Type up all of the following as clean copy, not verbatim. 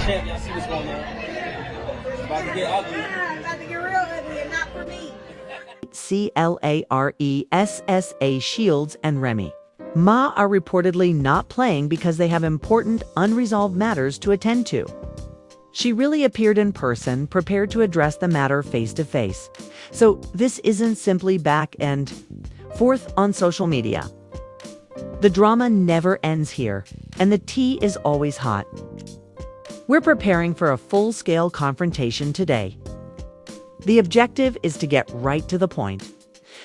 champ. Y'all see what's going on? It's about to get ugly. It's about to get real ugly, and not for me. Claressa Shields and Remy Ma are reportedly not playing because they have important, unresolved matters to attend to. She really appeared in person, prepared to address the matter face to face. So this isn't simply back and forth on social media. The drama never ends here, and the tea is always hot. We're preparing for a full-scale confrontation today. The objective is to get right to the point.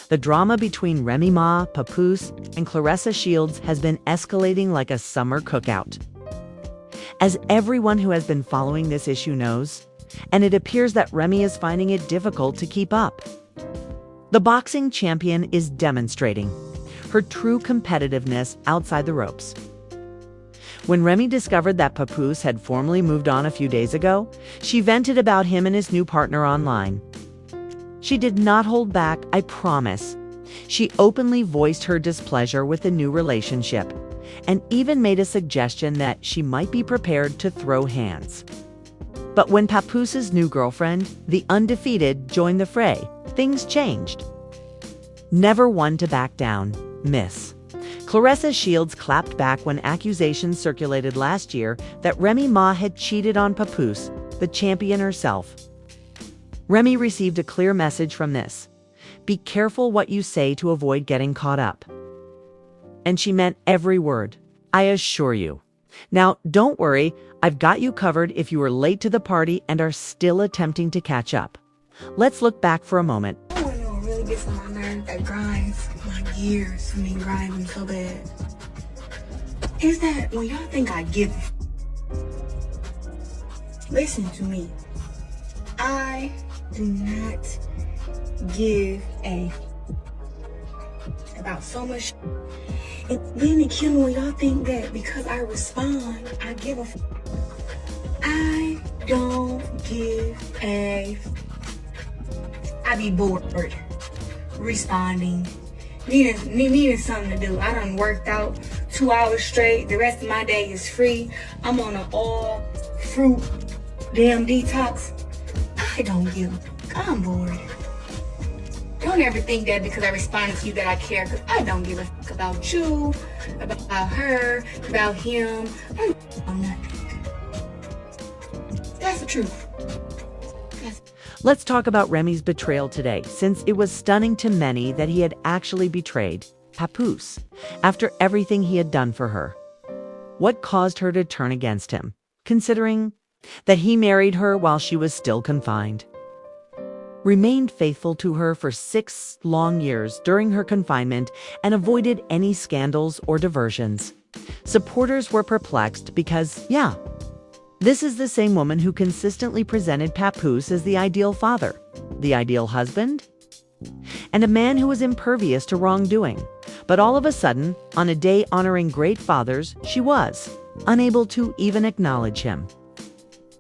The drama between Remy Ma, Papoose, and Claressa Shields has been escalating like a summer cookout. As everyone who has been following this issue knows, and it appears that Remy is finding it difficult to keep up. The boxing champion is demonstrating her true competitiveness outside the ropes. When Remy discovered that Papoose had formally moved on a few days ago, she vented about him and his new partner online. She did not hold back, I promise. She openly voiced her displeasure with the new relationship, and even made a suggestion that she might be prepared to throw hands. But when Papoose's new girlfriend, the undefeated, joined the fray, things changed. Never one to back down, Miss Claressa Shields clapped back when accusations circulated last year that Remy Ma had cheated on Papoose, the champion herself. Remy received a clear message from this: be careful what you say to avoid getting caught up. And she meant every word, I assure you. Now, don't worry, I've got you covered if you were late to the party and are still attempting to catch up. Let's look back for a moment. I want to know what really gets on my nerves, that grinds my gears for me grinding so bad. Is that when y'all think I give a listen to me. I do not give a about so much. And then it kills me when y'all think that because I respond, I give a I don't give a I be bored responding, needing something to do. I done worked out 2 hours straight. The rest of my day is free. I'm on an all fruit damn detox. I don't give. I'm bored. Don't ever think that because I responded to you that I care, because I don't give a fuck about you, about her, about him. I'm nothing. That's the truth. Let's talk about Remy's betrayal today, since it was stunning to many that he had actually betrayed Papoose after everything he had done for her. What caused her to turn against him, considering that he married her while she was still confined? Remained faithful to her for 6 long years during her confinement and avoided any scandals or diversions. Supporters were perplexed because, this is the same woman who consistently presented Papoose as the ideal father, the ideal husband, and a man who was impervious to wrongdoing. But all of a sudden, on a day honoring great fathers, she was unable to even acknowledge him.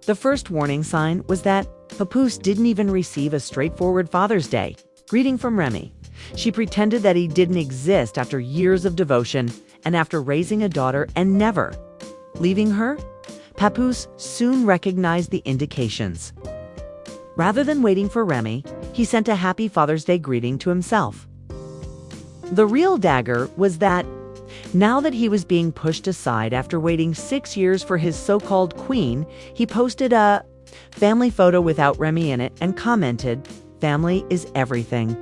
The first warning sign was that Papoose didn't even receive a straightforward Father's Day greeting from Remy. She pretended that he didn't exist after years of devotion and after raising a daughter and never leaving her. Papoose soon recognized the indications. Rather than waiting for Remy, he sent a happy Father's Day greeting to himself. The real dagger was that now that he was being pushed aside after waiting 6 years for his so-called queen, he posted a family photo without Remy in it and commented, "Family is everything."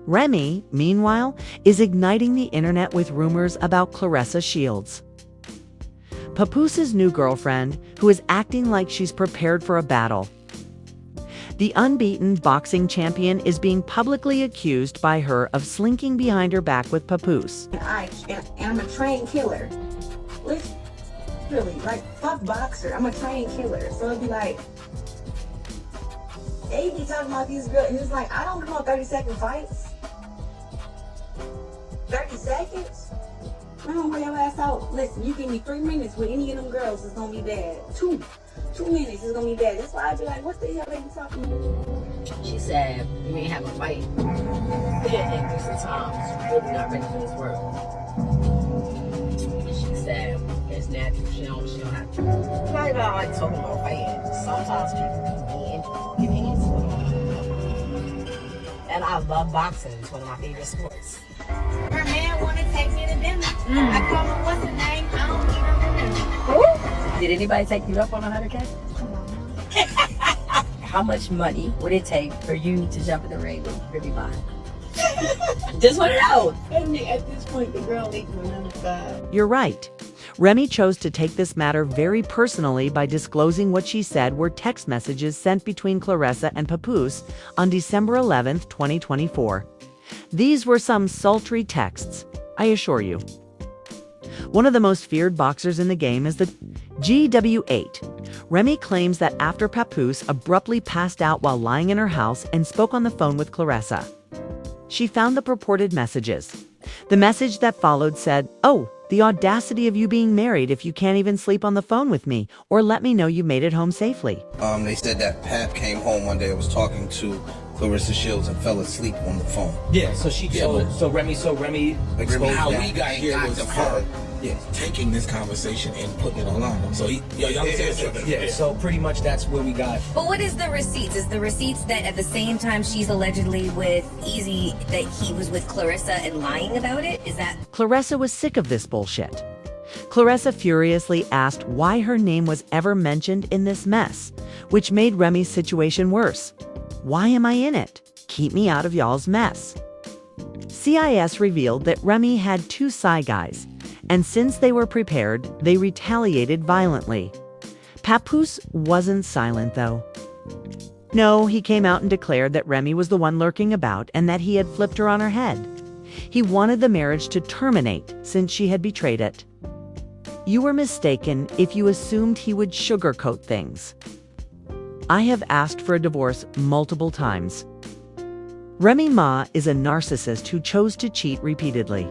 Remy, meanwhile, is igniting the internet with rumors about Claressa Shields, Papoose's new girlfriend, who is acting like she's prepared for a battle. The unbeaten boxing champion is being publicly accused by her of slinking behind her back with Papoose. I'm a trained killer. Really, like, fuck boxer. I'm a trained killer. So it'd be like, they be talking about these girls, and it's like, I don't come on 30-second fights. 30 seconds? I'm gonna wear your ass out. Listen, you give me 3 minutes with any of them girls, it's gonna be bad. 2 minutes is gonna be bad. That's why I'd be like, what the hell are you talking about? She said, you ain't have a fight. Yeah, and some times, you're really not ready for this world. And she said, it's natural. She don't have to. Not about like talking about fighting. sometimes people be inconvenienced with them. And I love boxing. It's one of my favorite sports. Her man want to take me to dinner. I call him, what's the name? I don't even remember. Did anybody take you up on 100K? How much money would it take for you to jump in the ring with Remy Ma? Just want to know. At this point, the girl needs to remember that. You're right. Remy chose to take this matter very personally by disclosing what she said were text messages sent between Claressa and Papoose on December 11th, 2024. These were some sultry texts, I assure you. One of the most feared boxers in the game is the GW8. Remy claims that after Papoose abruptly passed out while lying in her house and spoke on the phone with Claressa, she found the purported messages. The message that followed said, "Oh, the audacity of you being married if you can't even sleep on the phone with me, or let me know you made it home safely." They said that Pap came home one day and was talking to Claressa Shields and fell asleep on the phone. Yeah, so Remy exposed how that. we got here was her taking this conversation and putting it online. So y'all understand? Yeah, so pretty much that's where we got. But what is the receipts? Is the receipts that at the same time she's allegedly with Easy, that he was with Claressa and lying about it? Is that? Claressa was sick of this bullshit. Claressa furiously asked why her name was ever mentioned in this mess, which made Remy's situation worse. Why am I in it? Keep me out of y'all's mess. CIS revealed that Remy had two side guys, and since they were prepared, they retaliated violently. Papoose wasn't silent, though. No, he came out and declared that Remy was the one lurking about and that he had flipped her on her head. He wanted the marriage to terminate since she had betrayed it. You were mistaken if you assumed he would sugarcoat things. I have asked for a divorce multiple times. Remy Ma is a narcissist who chose to cheat repeatedly.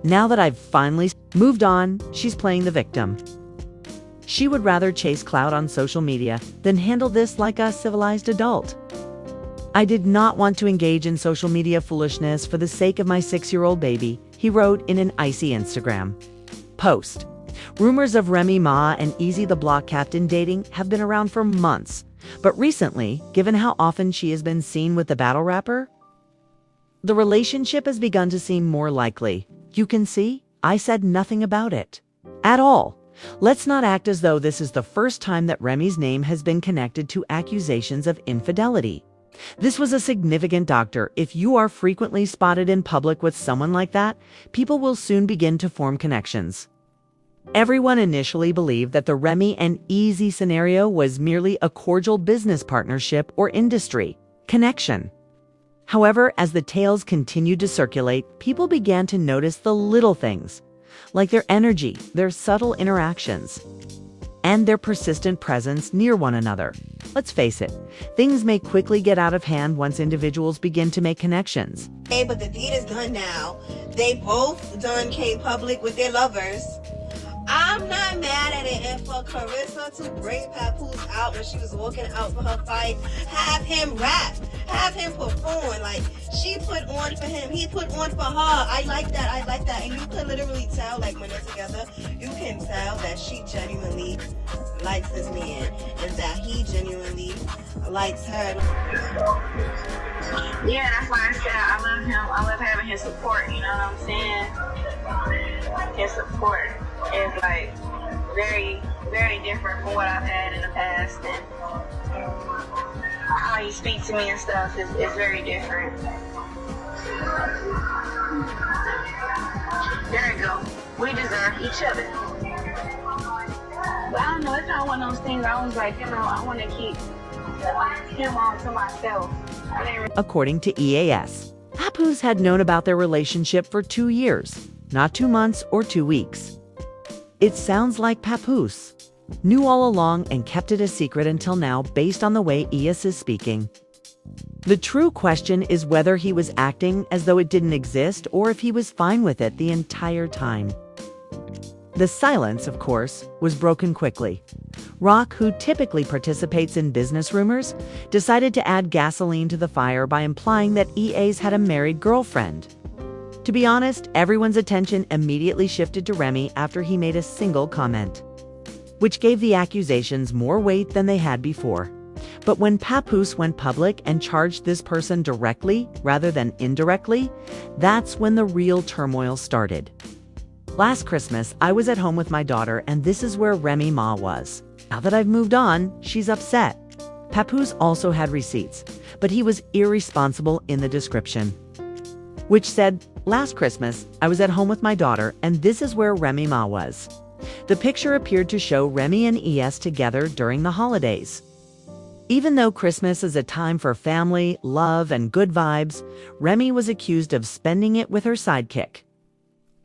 Now that I've finally moved on, she's playing the victim. She would rather chase clout on social media than handle this like a civilized adult. I did not want to engage in social media foolishness for the sake of my 6-year-old baby, he wrote in an icy Instagram post. Rumors of Remy Ma and Easy the Block Captain dating have been around for months, but recently, given how often she has been seen with the battle rapper, the relationship has begun to seem more likely. You can see, I said nothing about it. At all. Let's not act as though this is the first time that Remy's name has been connected to accusations of infidelity. This was a significant doctor. If you are frequently spotted in public with someone like that, people will soon begin to form connections. Everyone initially believed that the Remy and Easy scenario was merely a cordial business partnership or industry connection. However, as the tales continued to circulate, people began to notice the little things, like their energy, their subtle interactions, and their persistent presence near one another. Let's face it, things may quickly get out of hand once individuals begin to make connections. Hey, but the deed is done now. They both done came public with their lovers. I'm not mad at it. And for Claressa to bring Papoose out when she was walking out for her fight, have him rap, have him perform. Like, she put on for him, he put on for her. I like that. And you can literally tell, like, when they're together, you can tell that she genuinely likes this man and that he genuinely likes her. Yeah, that's why I said I love him. I love having his support, you know what I'm saying? His support is like very, very different from what I've had in the past, and how he speaks to me and stuff is very different. There you go. We deserve each other. But I don't know, it's not one of those things I was like, you know, I want to keep him on to myself. According to EAS, Papoose had known about their relationship for 2 years, not 2 months or 2 weeks. It sounds like Papoose knew all along and kept it a secret until now based on the way EAS is speaking. The true question is whether he was acting as though it didn't exist or if he was fine with it the entire time. The silence, of course, was broken quickly. Rock, who typically participates in business rumors, decided to add gasoline to the fire by implying that EA's had a married girlfriend. To be honest, everyone's attention immediately shifted to Remy after he made a single comment. which gave the accusations more weight than they had before. But when Papoose went public and charged this person directly rather than indirectly, that's when the real turmoil started. Last Christmas, I was at home with my daughter, and this is where Remy Ma was. Now that I've moved on, she's upset. Papoose also had receipts, but he was irresponsible in the description, which said, "Last Christmas, I was at home with my daughter, and this is where Remy Ma was." The picture appeared to show Remy and ES together during the holidays. Even though Christmas is a time for family, love, and good vibes, Remy was accused of spending it with her sidekick.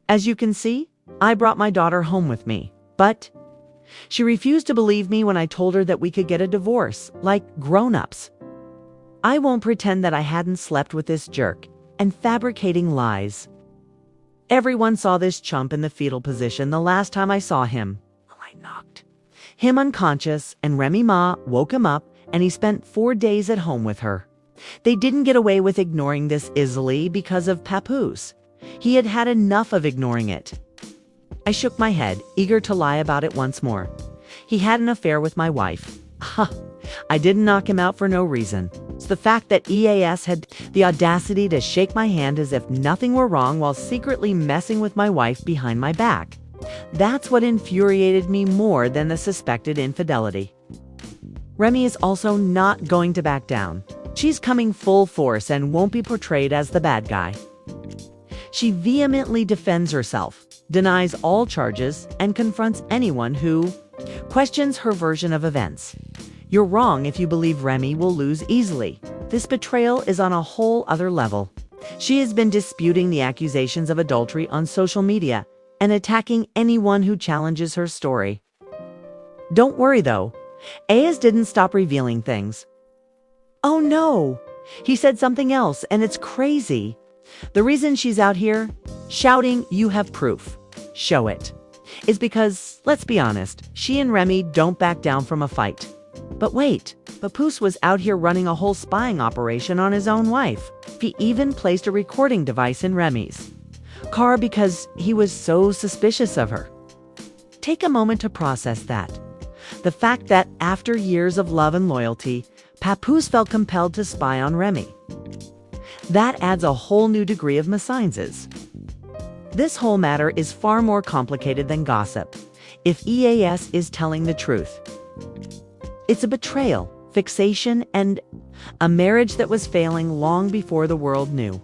As you can see, I brought my daughter home with me, but she refused to believe me when I told her that we could get a divorce, like grown-ups. I won't pretend that I hadn't slept with this jerk and fabricating lies. Everyone saw this chump in the fetal position the last time I saw him. I knocked him unconscious, and Remy Ma woke him up, and he spent 4 days at home with her. They didn't get away with ignoring this easily because of Papoose. He had had enough of ignoring it. I shook my head, eager to lie about it once more. He had an affair with my wife. Ha! I didn't knock him out for no reason. It's the fact that EAS had the audacity to shake my hand as if nothing were wrong while secretly messing with my wife behind my back. That's what infuriated me more than the suspected infidelity. Remy is also not going to back down. She's coming full force and won't be portrayed as the bad guy. She vehemently defends herself, denies all charges, and confronts anyone who questions her version of events. You're wrong if you believe Remy will lose easily. This betrayal is on a whole other level. She has been disputing the accusations of adultery on social media and attacking anyone who challenges her story. Don't worry though, Ayaz didn't stop revealing things. Oh no, he said something else, and it's crazy. The reason she's out here shouting, "You have proof, show it," is because, let's be honest, she and Remy don't back down from a fight. But wait, Papoose was out here running a whole spying operation on his own wife. He even placed a recording device in Remy's car because he was so suspicious of her. Take a moment to process that. The fact that after years of love and loyalty, Papoose felt compelled to spy on Remy. That adds a whole new degree of mésalliance. This whole matter is far more complicated than gossip, if EAS is telling the truth. It's a betrayal, fixation, and a marriage that was failing long before the world knew.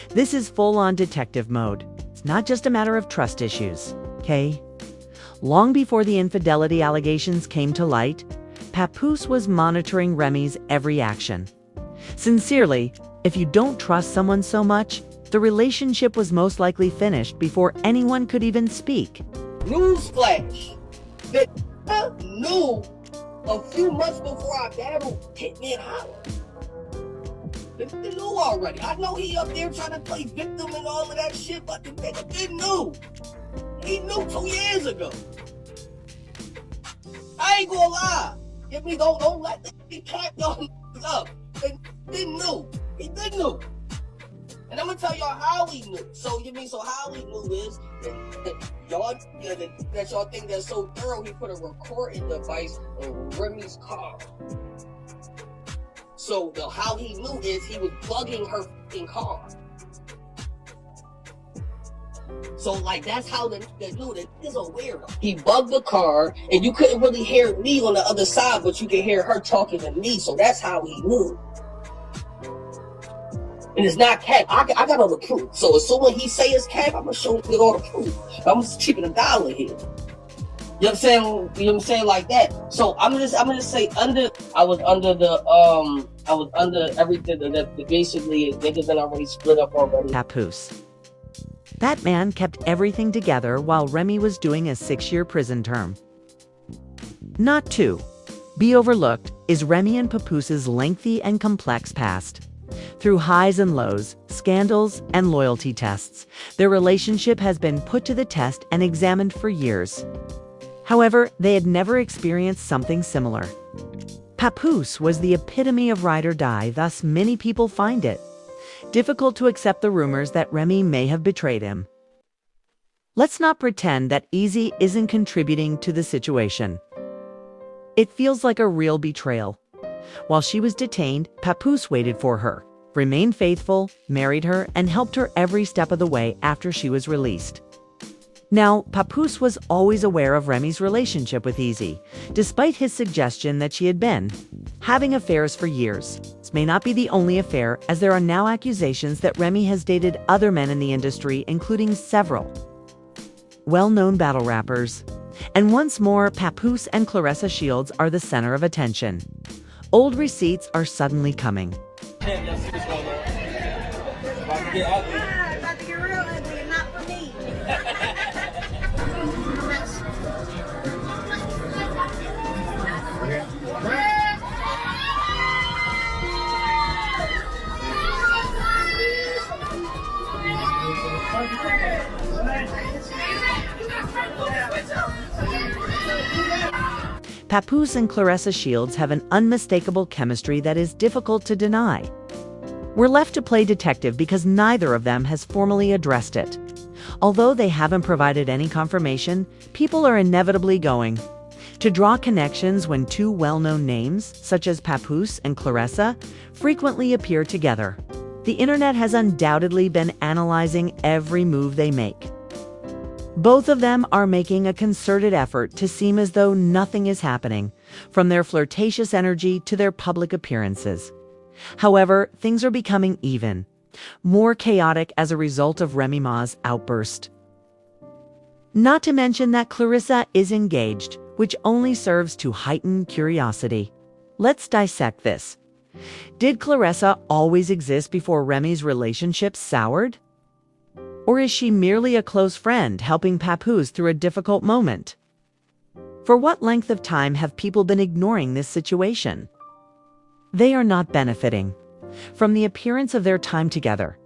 This is full-on detective mode. It's not just a matter of trust issues, okay? Long before the infidelity allegations came to light, Papoose was monitoring Remy's every action. Sincerely, if you don't trust someone so much, the relationship was most likely finished before anyone could even speak. Newsflash! That I knew a few months before our battle hit me and Holla. They knew already. I know he up there trying to play victim and all of that shit, but the nigga didn't know. He knew 2 years ago. I ain't gonna lie. If we don't let them be clapped on up. They didn't know. He didn't know. And I'm gonna tell y'all how he knew. So how he knew is that y'all think that's so thorough. He put a recording device in Remy's car. So how he knew is he was bugging her fucking car. So that's how the knew that he's a weirdo. He bugged the car, and you couldn't really hear me on the other side, but you could hear her talking to me. So that's how he knew. And it's not cap. I got all the proof. So as soon as he say it's cap, I'm gonna show him all the proof. I'm just keeping $1 here. You know what I'm saying? You know what I'm saying, like that. So I'm gonna say I was under everything that basically niggas that already split up already. Papoose. That man kept everything together while Remy was doing a 6-year prison term. Not to be overlooked is Remy and Papoose's lengthy and complex past. Through highs and lows, scandals, and loyalty tests, their relationship has been put to the test and examined for years. However, they had never experienced something similar. Papoose was the epitome of ride or die, thus many people find it difficult to accept the rumors that Remy may have betrayed him. Let's not pretend that Easy isn't contributing to the situation. It feels like a real betrayal. While she was detained, Papoose waited for her, remained faithful, married her, and helped her every step of the way after she was released. Now, Papoose was always aware of Remy's relationship with Easy, despite his suggestion that she had been having affairs for years. This may not be the only affair, as there are now accusations that Remy has dated other men in the industry, including several well-known battle rappers. And once more, Papoose and Claressa Shields are the center of attention. Old receipts are suddenly coming. About to get real ugly, and not for me. Papoose and Claressa Shields have an unmistakable chemistry that is difficult to deny. We're left to play detective because neither of them has formally addressed it. Although they haven't provided any confirmation, people are inevitably going to draw connections when two well-known names, such as Papoose and Claressa, frequently appear together. The internet has undoubtedly been analyzing every move they make. Both of them are making a concerted effort to seem as though nothing is happening, from their flirtatious energy to their public appearances. However, things are becoming even more chaotic as a result of Remy Ma's outburst. Not to mention that Claressa is engaged, which only serves to heighten curiosity. Let's dissect this. Did Claressa always exist before Remy's relationship soured? Or is she merely a close friend helping Papoose through a difficult moment? For what length of time have people been ignoring this situation? They are not benefiting from the appearance of their time together.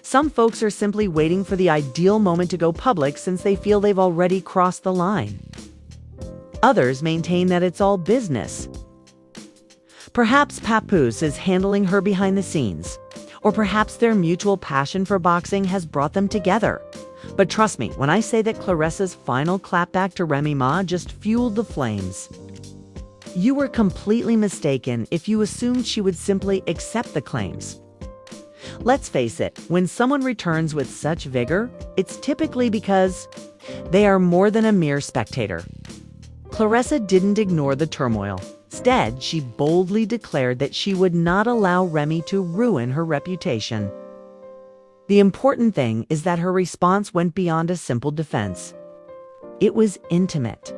Some folks are simply waiting for the ideal moment to go public since they feel they've already crossed the line. Others maintain that it's all business. Perhaps Papoose is handling her behind the scenes. Or perhaps their mutual passion for boxing has brought them together. But trust me when I say that Claressa's final clapback to Remy Ma just fueled the flames. You were completely mistaken if you assumed she would simply accept the claims. Let's face it, when someone returns with such vigor, it's typically because they are more than a mere spectator. Claressa didn't ignore the turmoil. Instead, she boldly declared that she would not allow Remy to ruin her reputation. The important thing is that her response went beyond a simple defense. It was intimate.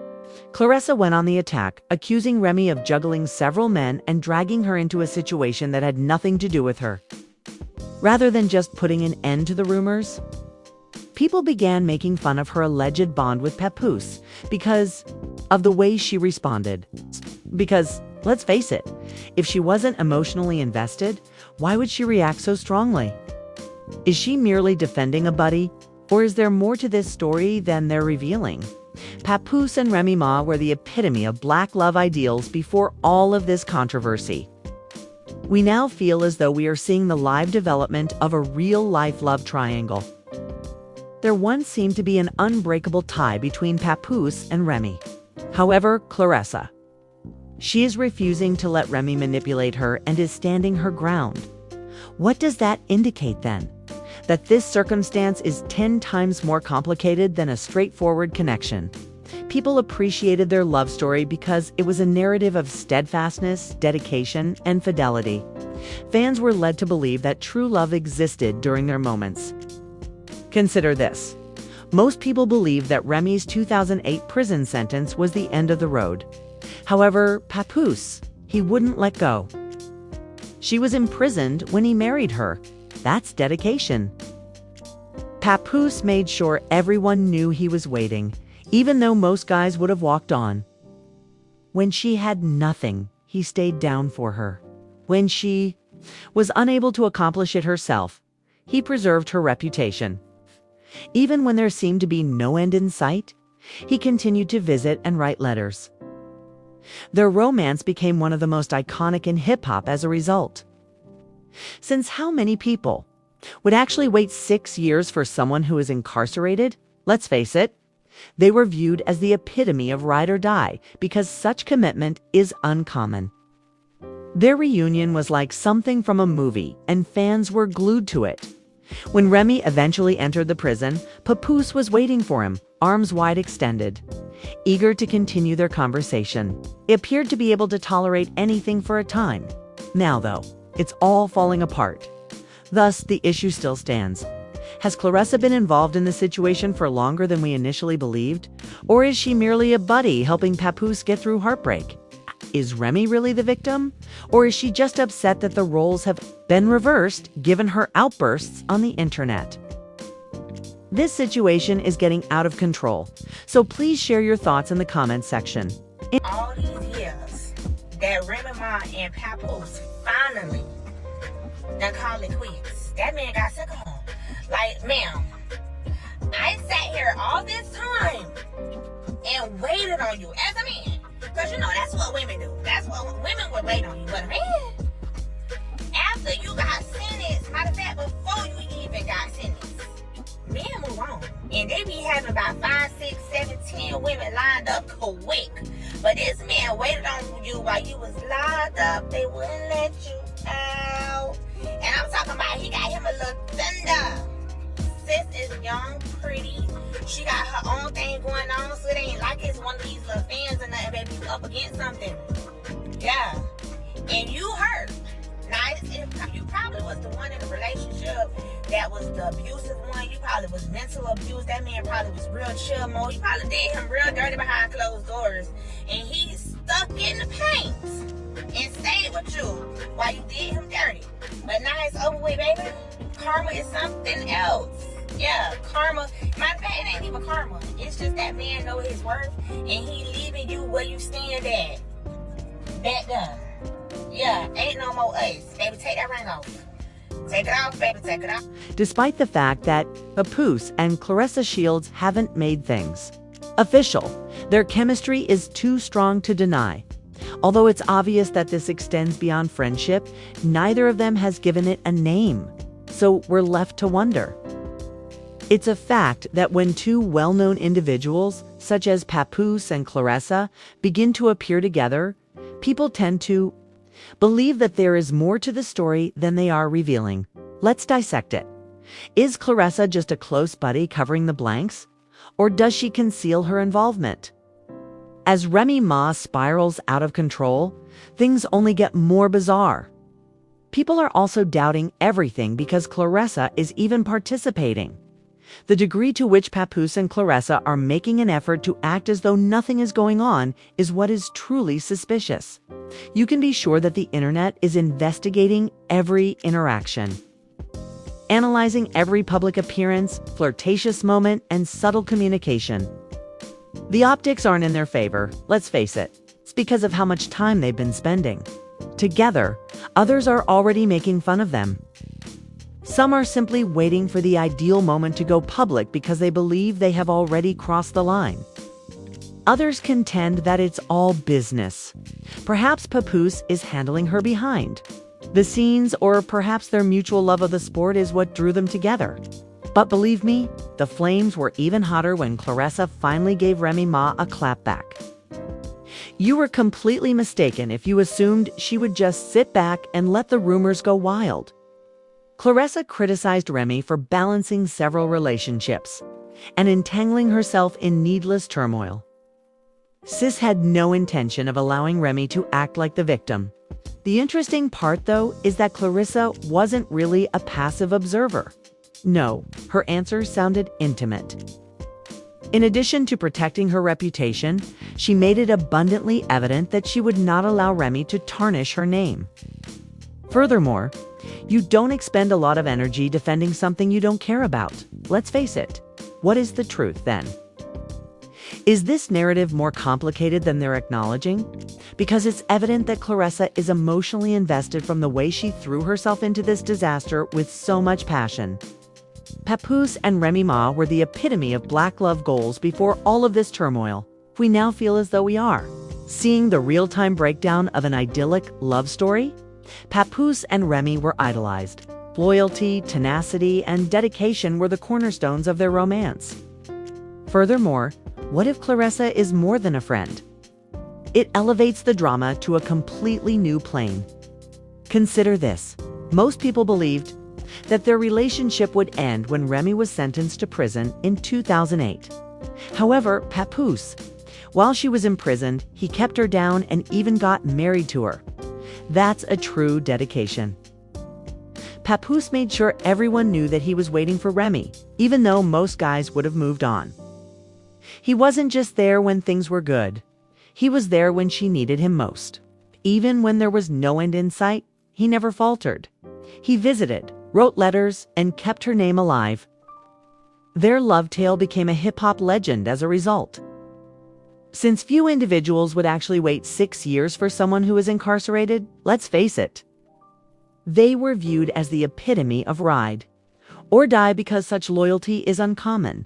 Claressa went on the attack, accusing Remy of juggling several men and dragging her into a situation that had nothing to do with her. Rather than just putting an end to the rumors, people began making fun of her alleged bond with Papoose because of the way she responded. Because, let's face it, if she wasn't emotionally invested, why would she react so strongly? Is she merely defending a buddy? Or is there more to this story than they're revealing? Papoose and Remy Ma were the epitome of black love ideals before all of this controversy. We now feel as though we are seeing the live development of a real-life love triangle. There once seemed to be an unbreakable tie between Papoose and Remy. However, Claressa, she is refusing to let Remy manipulate her and is standing her ground. What does that indicate then? That this circumstance is 10 times more complicated than a straightforward connection. People appreciated their love story because it was a narrative of steadfastness, dedication, and fidelity. Fans were led to believe that true love existed during their moments. Consider this. Most people believe that Remy's 2008 prison sentence was the end of the road. However, Papoose, he wouldn't let go. She was imprisoned when he married her. That's dedication. Papoose made sure everyone knew he was waiting, even though most guys would have walked on. When she had nothing, he stayed down for her. When she was unable to accomplish it herself, he preserved her reputation. Even when there seemed to be no end in sight, he continued to visit and write letters. Their romance became one of the most iconic in hip-hop as a result. Since how many people would actually wait 6 years for someone who is incarcerated? Let's face it, they were viewed as the epitome of ride or die because such commitment is uncommon. Their reunion was like something from a movie, and fans were glued to it. When Remy eventually entered the prison, Papoose was waiting for him, arms wide extended, eager to continue their conversation. He appeared to be able to tolerate anything for a time. Now, though, it's all falling apart. Thus, the issue still stands. Has Claressa been involved in the situation for longer than we initially believed? Or is she merely a buddy helping Papoose get through heartbreak? Is Remy really the victim? Or is she just upset that the roles have been reversed given her outbursts on the internet? This situation is getting out of control, so please share your thoughts in the comments section. All these years that Remy Ma and Papoose finally done call it quits. That man got sick of him. Like, ma'am, I sat here all this time and waited on you as a man. Because, you know, that's what women do. That's what women would wait on you. But, man, after you got sentenced, matter of fact, before you even got sentenced, men move on. And they be having about 5, 6, 7, 10 women lined up quick. But this man waited on you while you was locked up. They wouldn't let you out. And I'm talking about he got him a little thunder. Sis is young, pretty. She got her own thing going on, so it ain't like it's one of these little fans or nothing, baby. You up against something. Yeah. And you hurt. Now, you probably was the one in the relationship that was the abusive one. You probably was mental abuse. That man probably was real chill mode. You probably did him real dirty behind closed doors. And he stuck in the paint and stayed with you while you did him dirty. But now it's over with, baby. Karma is something else. Yeah, karma. Matter of fact, it ain't even karma. It's just that man know his worth, and he leaving you where you stand at. That done. Yeah, ain't no more ice. Baby, take that ring off. Take it off, baby, take it off. Despite the fact that Papoose and Claressa Shields haven't made things official, their chemistry is too strong to deny. Although it's obvious that this extends beyond friendship, neither of them has given it a name. So we're left to wonder. It's a fact that when two well-known individuals, such as Papoose and Claressa, begin to appear together, people tend to believe that there is more to the story than they are revealing. Let's dissect it. Is Claressa just a close buddy covering the blanks? Or does she conceal her involvement? As Remy Ma spirals out of control, things only get more bizarre. People are also doubting everything because Claressa is even participating. The degree to which Papoose and Claressa are making an effort to act as though nothing is going on is what is truly suspicious. You can be sure that the internet is investigating every interaction, analyzing every public appearance, flirtatious moment, and subtle communication. The optics aren't in their favor, let's face it. It's because of how much time they've been spending together. Others are already making fun of them. Some are simply waiting for the ideal moment to go public because they believe they have already crossed the line. Others contend that it's all business. Perhaps Papoose is handling her behind the scenes, or perhaps their mutual love of the sport is what drew them together. But believe me, the flames were even hotter when Claressa finally gave Remy Ma a clapback. You were completely mistaken if you assumed she would just sit back and let the rumors go wild. Claressa criticized Remy for balancing several relationships and entangling herself in needless turmoil. Sis had no intention of allowing Remy to act like the victim. The interesting part, though, is that Claressa wasn't really a passive observer. No, her answer sounded intimate. In addition to protecting her reputation, she made it abundantly evident that she would not allow Remy to tarnish her name. Furthermore, you don't expend a lot of energy defending something you don't care about. Let's face it. What is the truth, then? Is this narrative more complicated than they're acknowledging? Because it's evident that Claressa is emotionally invested from the way she threw herself into this disaster with so much passion. Papoose and Remy Ma were the epitome of black love goals before all of this turmoil. We now feel as though we are seeing the real-time breakdown of an idyllic love story. Papoose and Remy were idolized. Loyalty, tenacity, and dedication were the cornerstones of their romance. Furthermore, what if Claressa is more than a friend? It elevates the drama to a completely new plane. Consider this. Most people believed that their relationship would end when Remy was sentenced to prison in 2008. However, Papoose, while she was imprisoned, he kept her down and even got married to her. That's a true dedication. Papoose made sure everyone knew that he was waiting for Remy, even though most guys would have moved on. He wasn't just there when things were good. He was there when she needed him most. Even when there was no end in sight, he never faltered. He visited, wrote letters, and kept her name alive. Their love tale became a hip-hop legend as a result. Since few individuals would actually wait 6 years for someone who is incarcerated, let's face it, they were viewed as the epitome of ride or die because such loyalty is uncommon.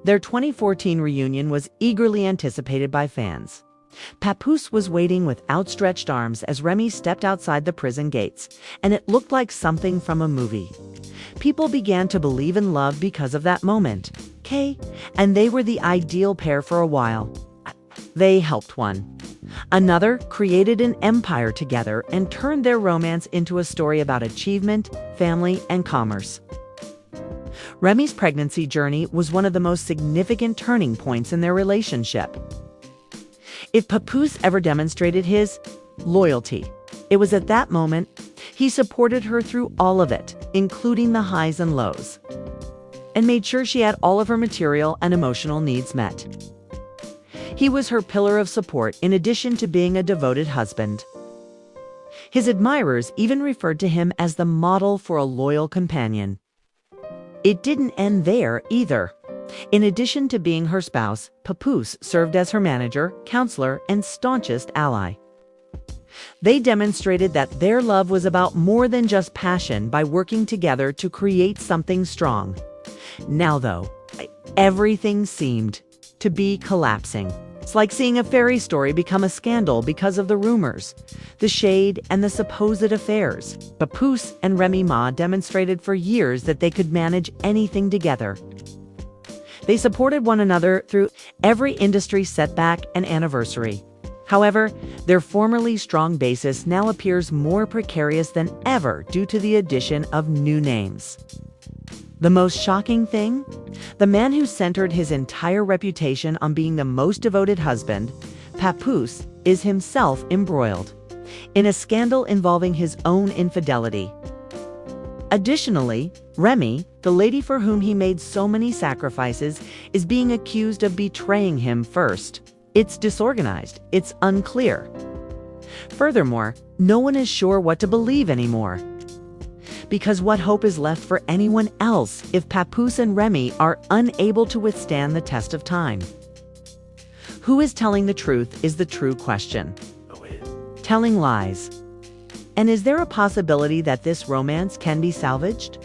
Their 2014 reunion was eagerly anticipated by fans. Papoose was waiting with outstretched arms as Remy stepped outside the prison gates, and it looked like something from a movie. People began to believe in love because of that moment, and they were the ideal pair for a while. They helped one another, created an empire together, and turned their romance into a story about achievement, family, and commerce. Remy's pregnancy journey was one of the most significant turning points in their relationship. If Papoose ever demonstrated his loyalty, it was at that moment. He supported her through all of it, including the highs and lows, and made sure she had all of her material and emotional needs met. He was her pillar of support in addition to being a devoted husband. His admirers even referred to him as the model for a loyal companion. It didn't end there either. In addition to being her spouse, Papoose served as her manager, counselor, and staunchest ally. They demonstrated that their love was about more than just passion by working together to create something strong. Now, though, everything seemed to be collapsing. It's like seeing a fairy story become a scandal because of the rumors, the shade, and the supposed affairs. Papoose and Remy Ma demonstrated for years that they could manage anything together. They supported one another through every industry setback and anniversary. However, their formerly strong basis now appears more precarious than ever due to the addition of new names. The most shocking thing? The man who centered his entire reputation on being the most devoted husband, Papoose, is himself embroiled in a scandal involving his own infidelity. Additionally, Remy, the lady for whom he made so many sacrifices, is being accused of betraying him first. It's disorganized. It's unclear. Furthermore, no one is sure what to believe anymore. Because what hope is left for anyone else if Papoose and Remy are unable to withstand the test of time? Who is telling the truth is the true question. Telling lies. And is there a possibility that this romance can be salvaged?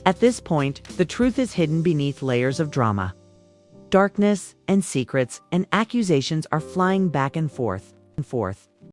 At this point, the truth is hidden beneath layers of drama. Darkness and secrets and accusations are flying back and forth.